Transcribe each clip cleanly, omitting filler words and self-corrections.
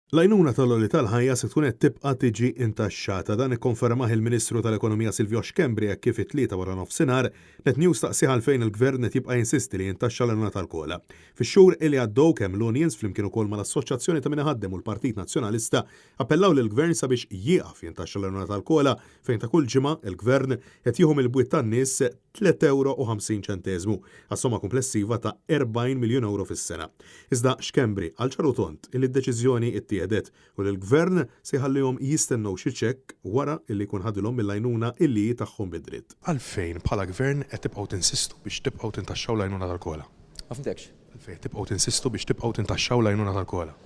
L-għajnuna tal-għoli tal-ħajja se tkun qed tibqa' tiġi intaxxata. Dan ikkonfermah il-Ministru tal-Ekonomija Silvio Xkembri hekk kif it-tlieta wara nofsinhar Net News taqsih għalfejn il-Gvern qed jibqa' jinsisti li jintaxxa l-għajnuna tal-kola. Fix-xhur li għaddew kemm l-Unions flimkien ukoll mal-Assoċjazzjoni ta' min iħaddem u l-Partit Nazzjonalista appellaw lill-Gvern sabiex jieqaf jintaxxa l-għajnuna tal-kola fejn ta' kull ġimgħa il-Gvern qed jieħu mill-bwiet tan-nies €3.50 għas-somma komplessiva ta' €40 miljun fis-sena. Iżda Xkembri għal ċaru tont li d-deċiżjoni ttieħdet u l-Gvern se jħallihom jistennew xi ċekk wara illi jkun ħadilhom mill-għajnuna illi tagħhom bid-dritt. Għalfejn bħala Gvern qed tibqgħu tinsistu biex tibqgħu tintaxxaw l-għajnuna tal-kola? Ma fimtekx. Għalfejn tibqgħu tinsistu biex tibqgħu tintaxxaw l-għajnuna tal-kola?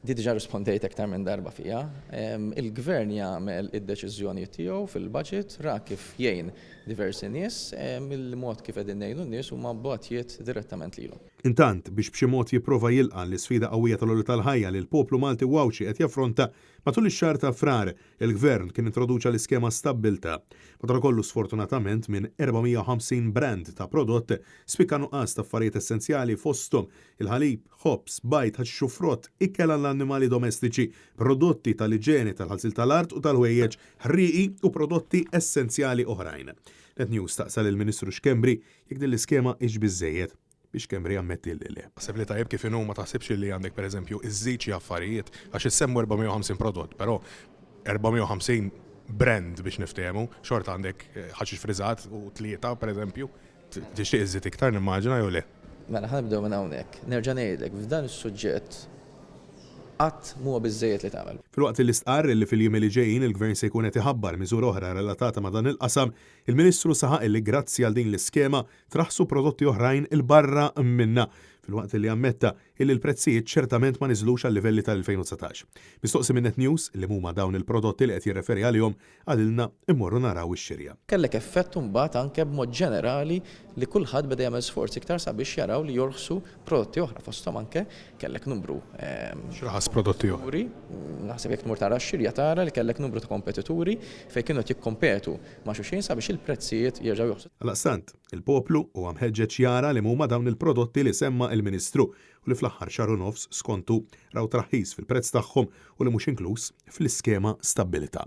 Di diġà rispondejt aktar minn darba fija. Il-Gvern jagħmel id-deċiżjoni tiegħu fil-budget ra kif jgħin diversi nies mill-mod kif qegħdin ngħinu n-nies huma bogħatijiet direttament lilhom. Intant biex b'xi mod jipprova jilqa' l-isfida qawwija tal-għoli tal-ħajja li l-poplu Malti Wawċi qed jaffronta matul ix-xahar ta' frar il-Gvern kien introduċa l-iskema Stabbilta. Madankollu sfortunatament minn 450 brand ta' prodott spikka nuqqas ta' affarijiet essenzjali fosthom il-ħalib, ħobs, bajt, ħaxix u frott, ikkel għall-annimali domestiċi, prodotti tal-iġene tal-ħalsil tal-art u tal-ħwejjeġ, ħriqi u prodotti essenzjali oħrajn. Net News taqsal il-Ministru Xkembri jekk din l-iskema hix biżżejjed biex Xkembri jammetti l-li. Naħseb li tajjeb kif inhu ma taħsibx li għandek pereżempju iżżid xi affarijiet għax issemmu 450 prodott, però 450 brand biex niftehmu, xorta għandek ħaxix friżat u tlieta pereżempju, tixtieq iżżid iktar nimmaġina jew le. Mela ħanibdew minn hawnhekk. Nerġa' ngħidlek f'dan is-suġġett qatt mhuwa biżżejjed li tagħmel. Filwaqt li stqarr li fil-jiem li ġejjin il-Gvern se jkun qed iħabbar miżura oħra relatata ma' dan il-qasam, il-Ministru saħaq li grazzi għal din l-iskema traħsu prodotti oħrajn il-barra minna filwaqt li ammetta illi l-prezzijiet ċertament ma niżlux għal livelli tal-2019. Mistoqsi minn Net News li huma dawn il-prodotti li qed jirreferi għalihom għadilna immorru naraw ix-xirja. Kellek effett mbagħad anke b'mod ġenerali li kulħadd beda jagħmel sforzi iktar sabiex jaraw li jorħsu prodotti oħra fosthom anke kellek numru X'raħas prodotti oħra? Naħseb jekk tmur tara x-xirja tara li kellek numru ta' kompetituri fejn kienu qed jikkompetu ma' xulxin sabiex il-prezzijiet jerġgħu joħsu. Għalaqstant, il-poplu huwa mħeġġeġ jara li huma dawn il-prodotti li semma il-Ministru u li fl-aħħar xahar u nofs skontu raw traħħis fil-prezz tagħhom u li mhux inkluż fl-iskema Stabbilta.